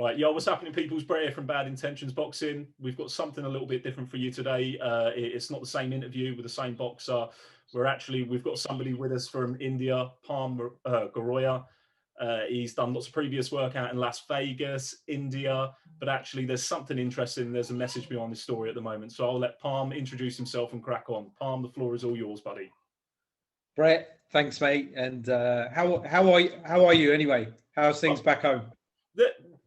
Right, yo, what's happening, people's Brett here from Bad Intentions Boxing. We've got something a little bit different for you today. It's not the same interview with the same boxer. We've got somebody with us from India, Parm Goraya. He's done lots of previous work out in Las Vegas, India, but actually there's something interesting. There's a message behind this story at the moment. So I'll let Parm introduce himself and crack on. Parm, the floor is all yours, buddy. Brett, thanks, mate. And how are you anyway? How's things back home?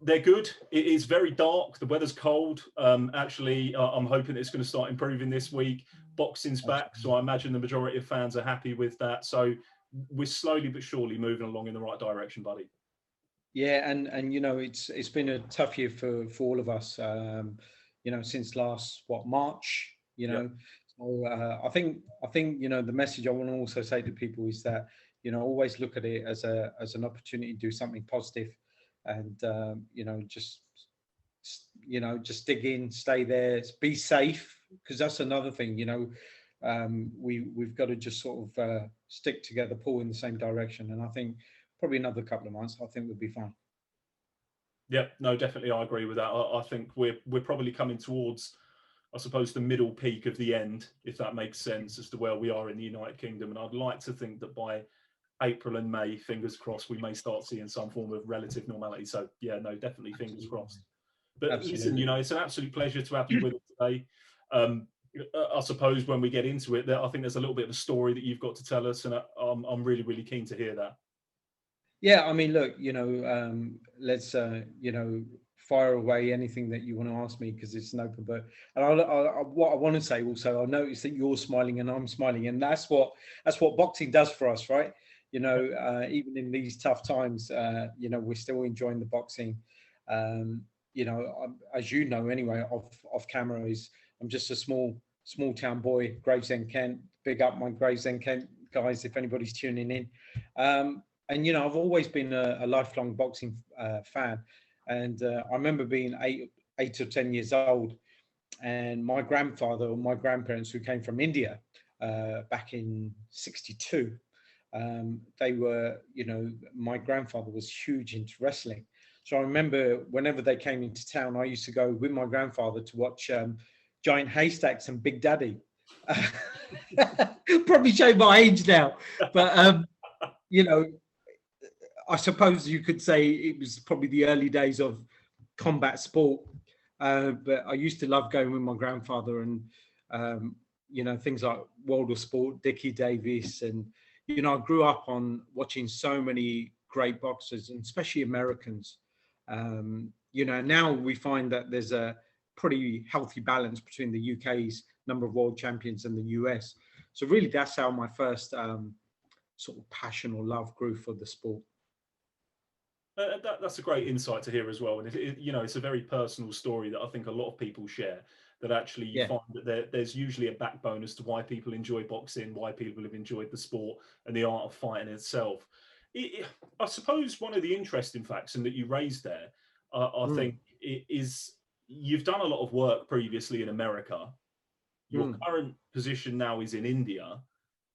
They're good. It is very dark. The weather's cold. I'm hoping it's going to start improving this week. Boxing's back, so I imagine the majority of fans are happy with that. So we're slowly but surely moving along in the right direction, buddy. Yeah, and you know, it's been a tough year for all of us. You know, since last March. You know, so I think you know, the message I want to also say to people is that, you know, always look at it as an opportunity to do something positive. And you know, just dig in, stay there, be safe, because that's another thing. You know, we've got to just sort of stick together, pull in the same direction, and I think probably another couple of months, I think we'll be fine. Yeah, no, definitely, I agree with that. I think we're probably coming towards, I suppose, the middle peak of the end, if that makes sense, as to where we are in the United Kingdom. And I'd like to think that by April and May, fingers crossed, we may start seeing some form of relative normality. So yeah, no, definitely fingers crossed. But listen, you know, it's an absolute pleasure to have you with us today. I suppose when we get into it, I think there's a little bit of a story that you've got to tell us, and I'm really, really keen to hear that. Yeah, I mean, look, you know, let's you know, fire away anything that you want to ask me, because it's an open book. And what I want to say also, I notice that you're smiling and I'm smiling, and that's what boxing does for us, right? You know, even in these tough times, you know, we're still enjoying the boxing. You know, as you know anyway, off camera, I'm just a small town boy, Gravesend, Kent. Big up my Gravesend, Kent guys, if anybody's tuning in. And you know, I've always been a lifelong boxing fan. And I remember being eight or 10 years old, and my grandfather or my grandparents, who came from India back in '62. They were, you know, my grandfather was huge into wrestling. So I remember whenever they came into town, I used to go with my grandfather to watch Giant Haystacks and Big Daddy. Probably show my age now, but you know, I suppose you could say it was probably the early days of combat sport. But I used to love going with my grandfather, and you know, things like World of Sport, Dickie Davis, and you know, I grew up on watching so many great boxers, and especially Americans. You know, now we find that there's a pretty healthy balance between the UK's number of world champions and the US. So really, that's how my first sort of passion or love grew for the sport. That's a great insight to hear as well. And you know, it's a very personal story that I think a lot of people share, that actually you find that there's usually a backbone as to why people enjoy boxing, why people have enjoyed the sport and the art of fighting itself. I suppose one of the interesting facts, and that you raised there, I think, is you've done a lot of work previously in America. Your current position now is in India.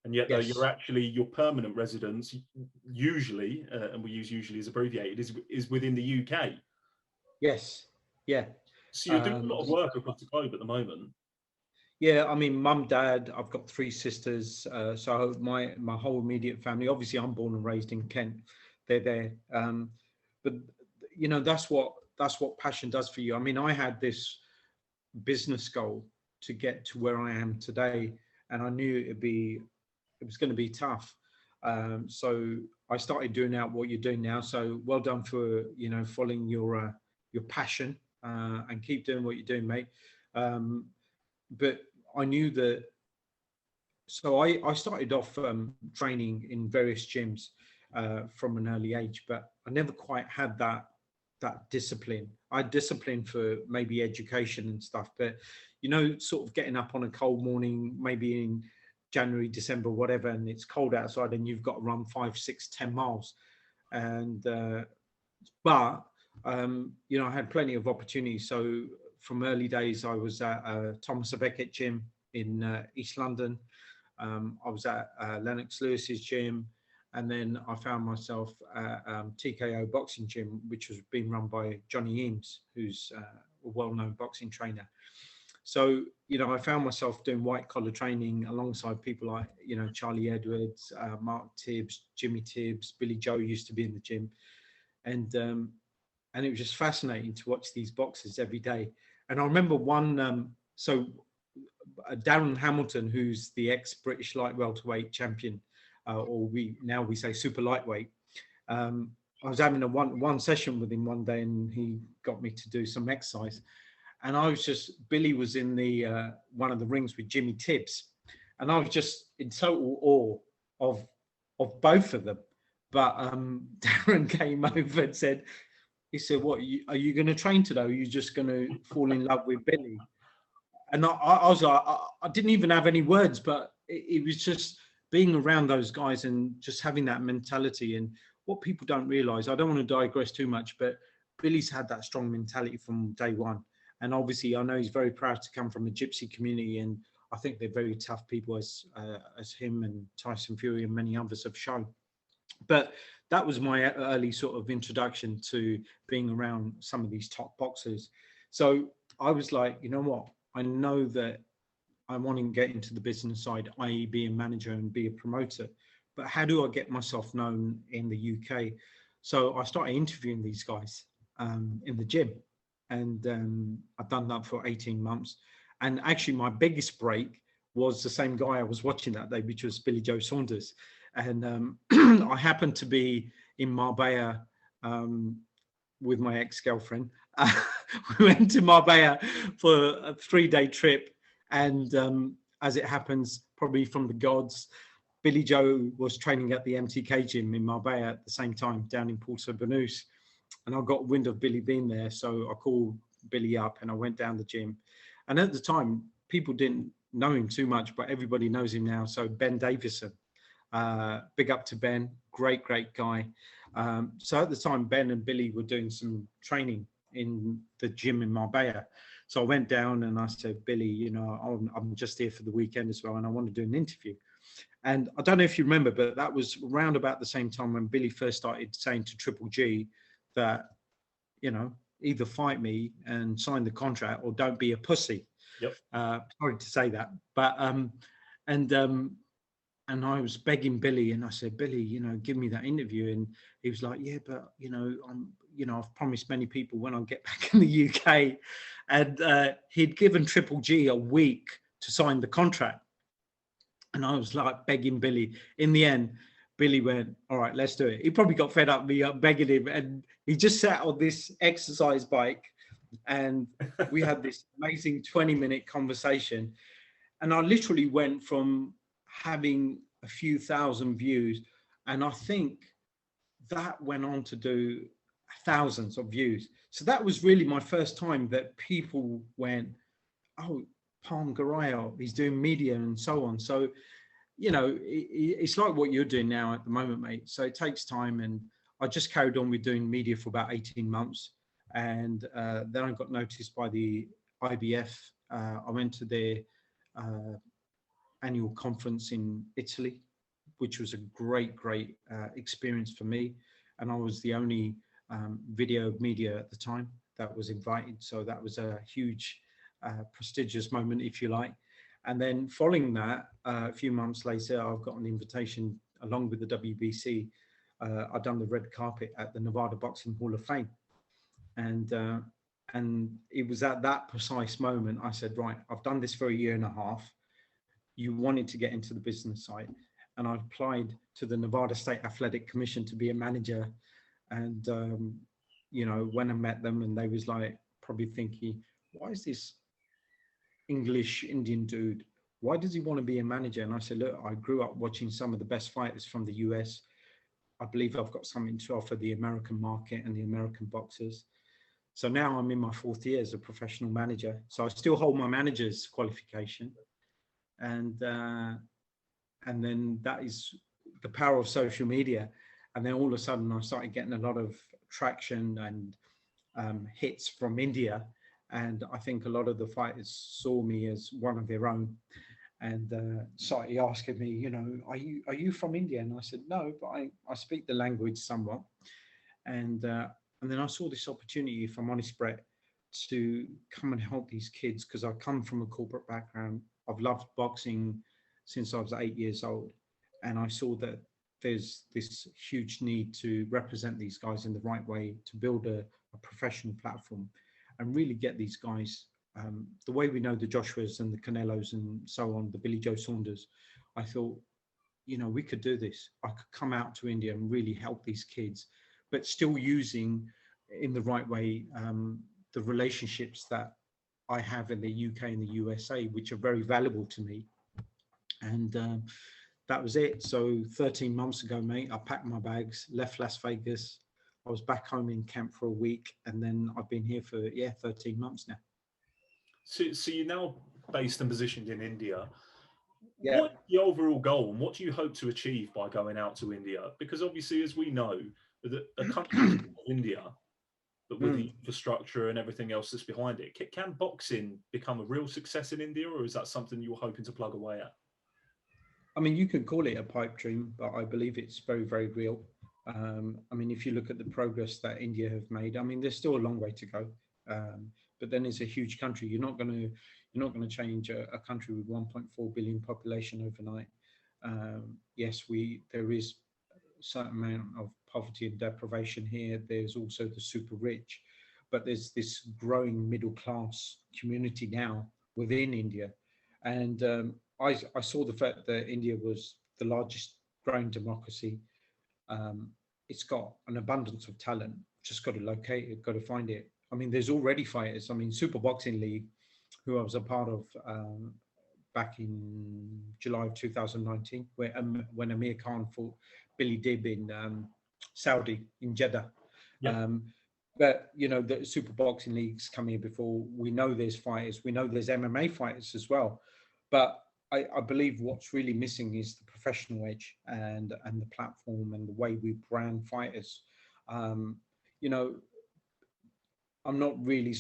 And yet, though, you're actually, your permanent residence, usually, and we use usually as abbreviated, is within the UK. Yes. Yeah. So you're doing a lot of work across the globe at the moment. Yeah, I mean, mum, dad, I've got 3 sisters. So my whole immediate family, obviously I'm born and raised in Kent. They're there. But, you know, that's what passion does for you. I mean, I had this business goal to get to where I am today, and I knew it was going to be tough. So I started doing out what you're doing now. So well done for, you know, following your passion, and keep doing what you're doing, mate. But I knew that. So I started off training in various gyms from an early age, but I never quite had that discipline. I had discipline for maybe education and stuff, but, you know, sort of getting up on a cold morning, maybe in January, December, whatever, and it's cold outside and you've got to run 5, 6, 10 miles. And, but, you know, I had plenty of opportunities. So from early days, I was at Thomas à Becket gym in East London. I was at Lennox Lewis's gym. And then I found myself at TKO Boxing Gym, which was being run by Johnny Eames, who's a well-known boxing trainer. So, I found myself doing white collar training alongside people like, Charlie Edwards, Mark Tibbs, Jimmy Tibbs, Billy Joe used to be in the gym. And it was just fascinating to watch these boxers every day. And I remember one, Darren Hamilton, who's the ex-British light welterweight champion, or we say super lightweight. I was having a one session with him one day, and he got me to do some exercise. And Billy was in the one of the rings with Jimmy Tibbs, and I was just in total awe of both of them. But Darren came over and said, "What are you going to train today? Or are you just going to fall in love with Billy?" And I was like, I didn't even have any words, but it was just being around those guys and just having that mentality. And what people don't realize, I don't want to digress too much, but Billy's had that strong mentality from day one. And obviously, I know he's very proud to come from a gypsy community, and I think they're very tough people, as him and Tyson Fury and many others have shown. But that was my early sort of introduction to being around some of these top boxers. So I was like, you know what? I know that I want to get into the business side, i.e. be a manager and be a promoter. But how do I get myself known in the UK? So I started interviewing these guys in the gym. And I've done that for 18 months. And actually, my biggest break was the same guy I was watching that day, which was Billy Joe Saunders. And I happened to be in Marbella with my ex-girlfriend. We went to Marbella for a 3-day trip. And as it happens, probably from the gods, Billy Joe was training at the MTK gym in Marbella at the same time down in Porto Banús. And I got wind of Billy being there. So I called Billy up and I went down the gym. And at the time, people didn't know him too much, but everybody knows him now. So Ben Davison, big up to Ben, great guy. So at the time, Ben and Billy were doing some training in the gym in Marbella. So I went down and I said, Billy, I'm just here for the weekend as well, and I want to do an interview. And I don't know if you remember, but that was around about the same time when Billy first started saying to Triple G that, either fight me and sign the contract or don't be a pussy. Yep. Sorry to say that, but and I was begging Billy, and I said, Billy, give me that interview. And he was like, yeah, but I've promised many people when I get back in the UK. And he'd given Triple G a week to sign the contract. And I was like begging Billy. In the end, Billy went, all right, let's do it. He probably got fed up with me begging him. And he just sat on this exercise bike. And we had this amazing 20-minute conversation. And I literally went from having a few thousand views, and I think that went on to do thousands of views. So that was really my first time that people went, oh, Parm Goraya, he's doing media and so on. So, it's like what you're doing now at the moment, mate. So it takes time, and I just carried on with doing media for about 18 months. And then I got noticed by the IBF. I went to their annual conference in Italy, which was a great experience for me. And I was the only video media at the time that was invited. So that was a huge, prestigious moment, if you like. And then following that, a few months later, I've got an invitation along with the WBC. I've done the red carpet at the Nevada Boxing Hall of Fame. And it was at that precise moment I said, right, I've done this for a year and a half. You wanted to get into the business side. And I applied to the Nevada State Athletic Commission to be a manager. And, when I met them, and they was like, probably thinking, why is this English Indian dude? Why does he want to be a manager? And I said, look, I grew up watching some of the best fighters from the US. I believe I've got something to offer the American market and the American boxers. So now I'm in my 4th year as a professional manager. So I still hold my manager's qualification. And then that is the power of social media. And then all of a sudden I started getting a lot of traction and hits from India. And I think a lot of the fighters saw me as one of their own. and started asking me, are you from India? And I said, no, but I speak the language somewhat. And then I saw this opportunity, if I'm honest, Brett, to come and help these kids, because I come from a corporate background. I've loved boxing since I was 8 years old, and I saw that there's this huge need to represent these guys in the right way, to build a professional platform and really get these guys the way we know the Joshuas and the Canelos and so on, the Billy Joe Saunders. I thought, we could do this. I could come out to India and really help these kids, but still using in the right way the relationships that I have in the UK and the USA, which are very valuable to me. And that was it. So 13 months ago, mate, I packed my bags, left Las Vegas. I was back home in camp for a week, and then I've been here for 13 months now. So you're now based and positioned in India. Yeah. What's the overall goal, and what do you hope to achieve by going out to India? Because obviously, as we know, that a country like India, but with the infrastructure and everything else that's behind it, can boxing become a real success in India, or is that something you're hoping to plug away at? I mean, you can call it a pipe dream, but I believe it's very, very real. I mean, if you look at the progress that India have made, I mean, there's still a long way to go. But then it's a huge country. You're not going to change a country with 1.4 billion population overnight. Yes, there is a certain amount of poverty and deprivation here. There's also the super rich, but there's this growing middle class community now within India. And I saw the fact that India was the largest growing democracy. It's got an abundance of talent. Just got to locate it, got to find it. I mean, there's already fighters. I mean, Super Boxing League, who I was a part of back in July of 2019, when Amir Khan fought Billy Dib in Saudi, in Jeddah. Yep. But, the Super Boxing League's come here before. We know there's fighters. We know there's MMA fighters as well. But I believe what's really missing is the professional edge and the platform and the way we brand fighters. I'm not really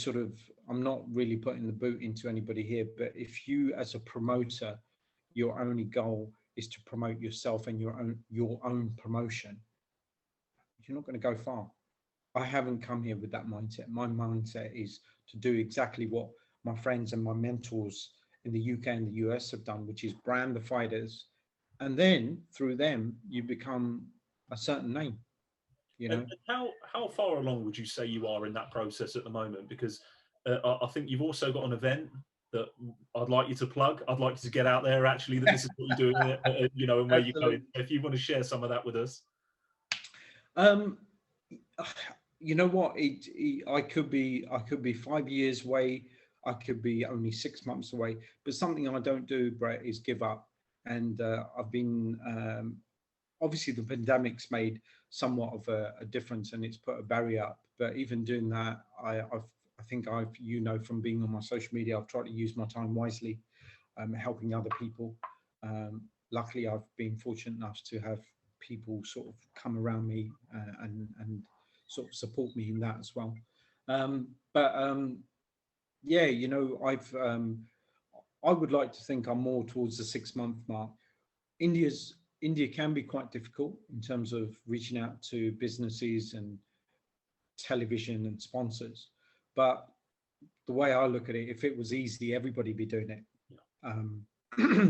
putting the boot into anybody here, but if you as a promoter, your only goal is to promote yourself and your own promotion, you're not going to go far. I haven't come here with that mindset. My mindset is to do exactly what my friends and my mentors in the UK and the US have done, which is brand the fighters, and then through them you become a certain name. And how far along would you say you are in that process at the moment? Because I think you've also got an event that I'd like you to plug. I'd like you to get out there, actually, that this is what you're doing, and where you're going. If you want to share some of that with us. You know what? I could be 5 years away. I could be only 6 months away. But something I don't do, Brett, is give up. And I've been obviously the pandemic's made somewhat of a difference, and it's put a barrier up. But even doing that, I think from being on my social media, I've tried to use my time wisely, helping other people. Luckily, I've been fortunate enough to have people sort of come around me and sort of support me in that as well. I would like to think I'm more towards the 6 month mark. India can be quite difficult in terms of reaching out to businesses and television and sponsors. But the way I look at it, if it was easy, everybody would be doing it. Yeah.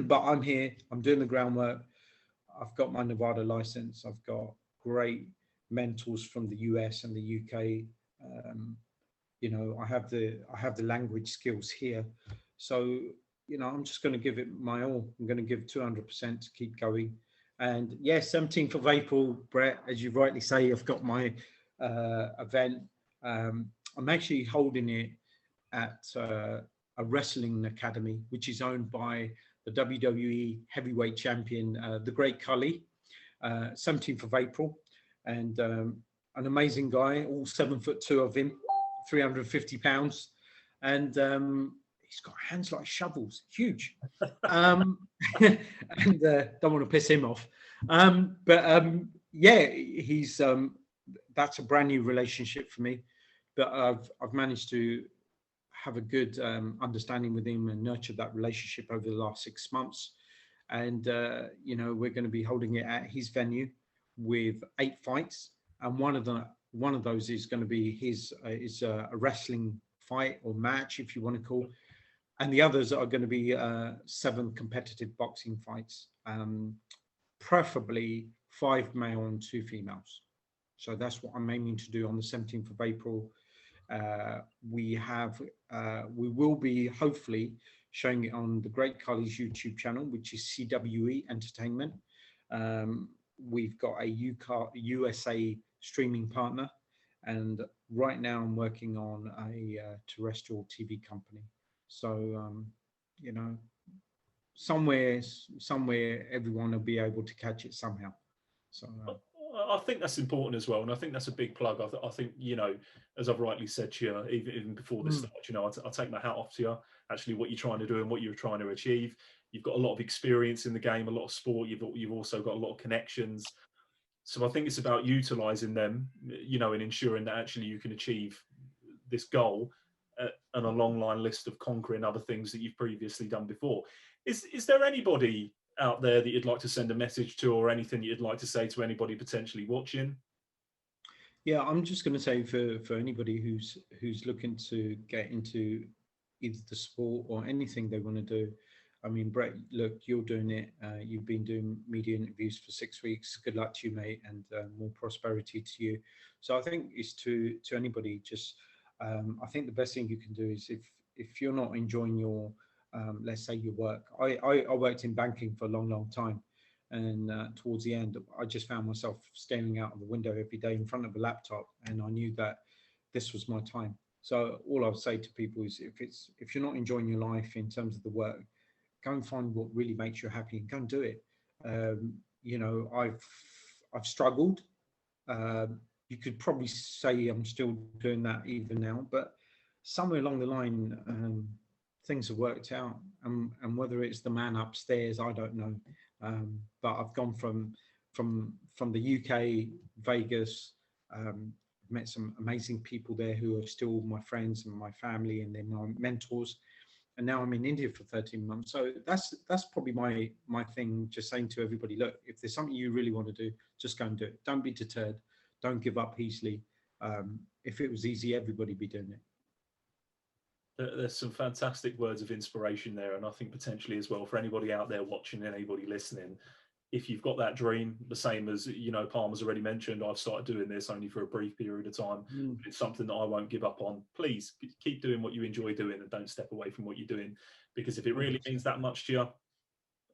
But I'm here, I'm doing the groundwork. I've got my Nevada license. I've got great mentors from the US and the UK. I have the language skills here. So, I'm just going to give it my all. I'm going to give 200% to keep going. And 17th of April, Brett, as you rightly say, I've got my event. I'm actually holding it at a wrestling academy, which is owned by the WWE heavyweight champion, The Great Khali, 17th of April. And an amazing guy, all 7'2" of him, 350 pounds. And he's got hands like shovels, huge. And don't want to piss him off. He's that's a brand new relationship for me. But I've managed to have a good understanding with him and nurtured that relationship over the last 6 months. And you know, we're going to be holding it at his venue with 8 fights, and one of those is going to be his is a wrestling fight or match, if you want to call, and the others are going to be 7 competitive boxing fights, preferably 5 male and 2 females. So that's what I'm aiming to do on the 17th of April. We will be hopefully showing it on the Great Khali's YouTube channel, which is CWE Entertainment. We've got a USA streaming partner, and right now I'm working on a terrestrial TV company. So you know, somewhere everyone will be able to catch it somehow. So I think that's important as well, and I think that's a big plug. I think, you know, as I've rightly said to you, even before this start, you know, I take my hat off to you. Actually, what you're trying to do and what you're trying to achieve. You've got a lot of experience in the game, a lot of sport. You've also got a lot of connections. So I think it's about utilising them, you know, and ensuring that actually you can achieve this goal and a long line list of conquering other things that you've previously done before. Is there anybody out there that you'd like to send a message to, or anything you'd like to say to anybody potentially watching? Yeah, I'm just going to say for anybody who's looking to get into either the sport or anything they want to do. I mean, Brett, look, you're doing it. You've been doing media interviews for 6 weeks. Good luck to you, mate, and more prosperity to you. So I think it's to anybody. Just I think the best thing you can do is if you're not enjoying your let's say your work. I worked in banking for a long time, and towards the end, I just found myself staring out of the window every day in front of a laptop, and I knew that this was my time. So all I would say to people is, if you're not enjoying your life in terms of the work, go and find what really makes you happy and go and do it. You know, I've struggled. You could probably say I'm still doing that even now, but somewhere along the line, things have worked out, and whether it's the man upstairs, I don't know. But I've gone from the UK, Vegas, met some amazing people there who are still my friends and my family, and they're my mentors. And now I'm in India for 13 months. So that's probably my thing. Just saying to everybody, look, if there's something you really want to do, just go and do it. Don't be deterred. Don't give up easily. If it was easy, everybody'd be doing it. There's some fantastic words of inspiration there, and I think potentially as well for anybody out there watching and anybody listening, if you've got that dream, the same as, you know, Parm has already mentioned, I've started doing this only for a brief period of time. But it's something that I won't give up on. Please keep doing what you enjoy doing and don't step away from what you're doing, because if it really means that much to you,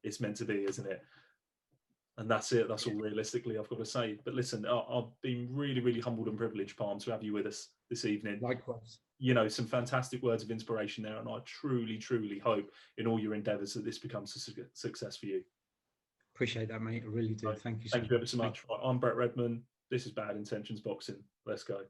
it's meant to be, isn't it? And that's it. That's all realistically I've got to say. But listen, I've been really humbled and privileged, Parm, to have you with us this evening. Likewise. You know, some fantastic words of inspiration there, and I truly hope in all your endeavours that this becomes a success for you. Appreciate that, mate. I really do. Thank you. Thank you ever so much. I'm Brett Redman. This is Bad Intentions Boxing. Let's go.